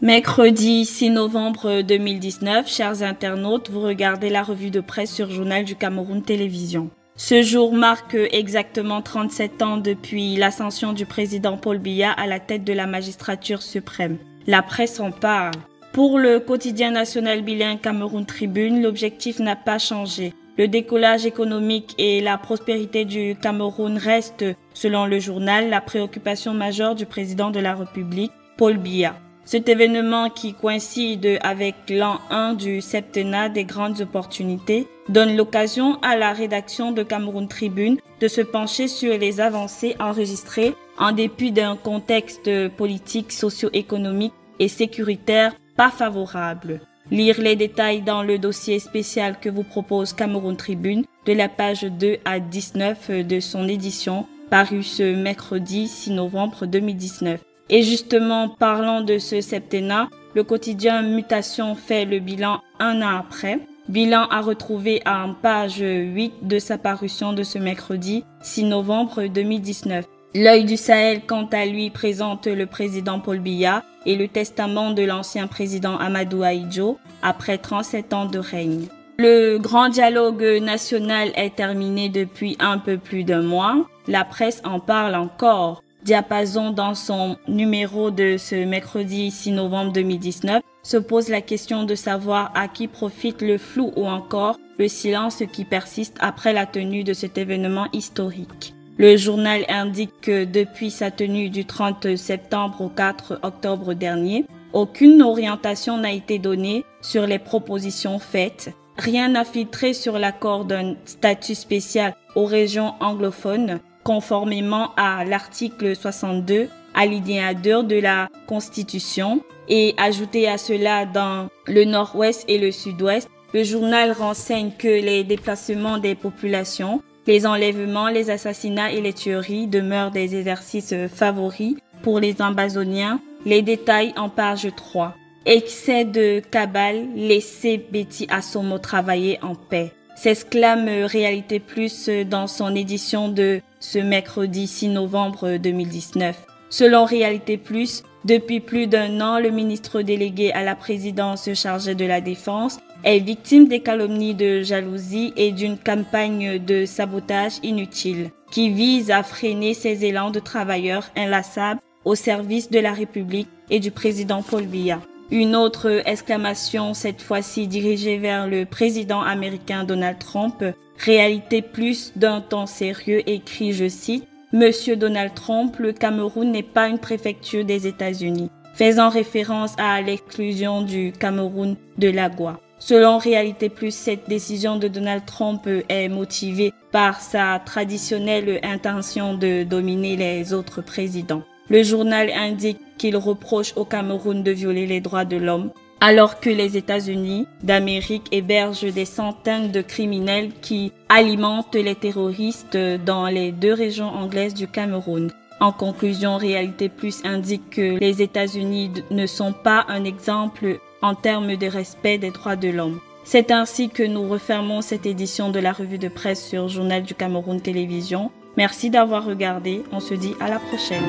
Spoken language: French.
Mercredi 6 novembre 2019, chers internautes, vous regardez la revue de presse sur Journal du Cameroun Télévision. Ce jour marque exactement 37 ans depuis l'ascension du président Paul Biya à la tête de la magistrature suprême. La presse en parle. Pour le quotidien national bilingue Cameroun Tribune, l'objectif n'a pas changé. Le décollage économique et la prospérité du Cameroun restent, selon le journal, la préoccupation majeure du président de la République, Paul Biya. Cet événement qui coïncide avec l'an 1 du septennat des grandes opportunités donne l'occasion à la rédaction de Cameroun Tribune de se pencher sur les avancées enregistrées en dépit d'un contexte politique, socio-économique et sécuritaire pas favorable. Lire les détails dans le dossier spécial que vous propose Cameroun Tribune de la page 2 à 19 de son édition parue ce mercredi 6 novembre 2019. Et justement, parlant de ce septennat, le quotidien Mutation fait le bilan un an après. Bilan à retrouver en page 8 de sa parution de ce mercredi 6 novembre 2019. L'œil du Sahel, quant à lui, présente le président Paul Biya et le testament de l'ancien président Amadou Ahidjo après 37 ans de règne. Le grand dialogue national est terminé depuis un peu plus d'un mois. La presse en parle encore. Diapason, dans son numéro de ce mercredi 6 novembre 2019, se pose la question de savoir à qui profite le flou ou encore le silence qui persiste après la tenue de cet événement historique. Le journal indique que depuis sa tenue du 30 septembre au 4 octobre dernier, aucune orientation n'a été donnée sur les propositions faites. Rien n'a filtré sur l'accord d'un statut spécial aux régions anglophones, conformément à l'article 62, alinéa 2 de la Constitution, et ajouté à cela dans le nord-ouest et le sud-ouest, le journal renseigne que les déplacements des populations, les enlèvements, les assassinats et les tueries demeurent des exercices favoris pour les Ambazoniens. Les détails en page 3. Excès de cabale, laissez Betty Assomo travailler en paix. S'exclame Réalité Plus dans son édition de ce mercredi 6 novembre 2019. Selon Réalité Plus, depuis plus d'un an, le ministre délégué à la présidence chargé de la Défense est victime des calomnies de jalousie et d'une campagne de sabotage inutile qui vise à freiner ses élans de travailleurs inlassables au service de la République et du président Paul Biya. Une autre exclamation, cette fois-ci dirigée vers le président américain Donald Trump. Réalité Plus d'un ton sérieux écrit, je cite, « Monsieur Donald Trump, le Cameroun n'est pas une préfecture des États-Unis », faisant référence à l'exclusion du Cameroun de l'AGOA. Selon Réalité Plus, cette décision de Donald Trump est motivée par sa traditionnelle intention de dominer les autres présidents. Le journal indique qu'il reproche au Cameroun de violer les droits de l'homme, alors que les États-Unis d'Amérique hébergent des centaines de criminels qui alimentent les terroristes dans les deux régions anglaises du Cameroun. En conclusion, Réalité Plus indique que les États-Unis ne sont pas un exemple en termes de respect des droits de l'homme. C'est ainsi que nous refermons cette édition de la revue de presse sur Journal du Cameroun Télévision. Merci d'avoir regardé. On se dit à la prochaine.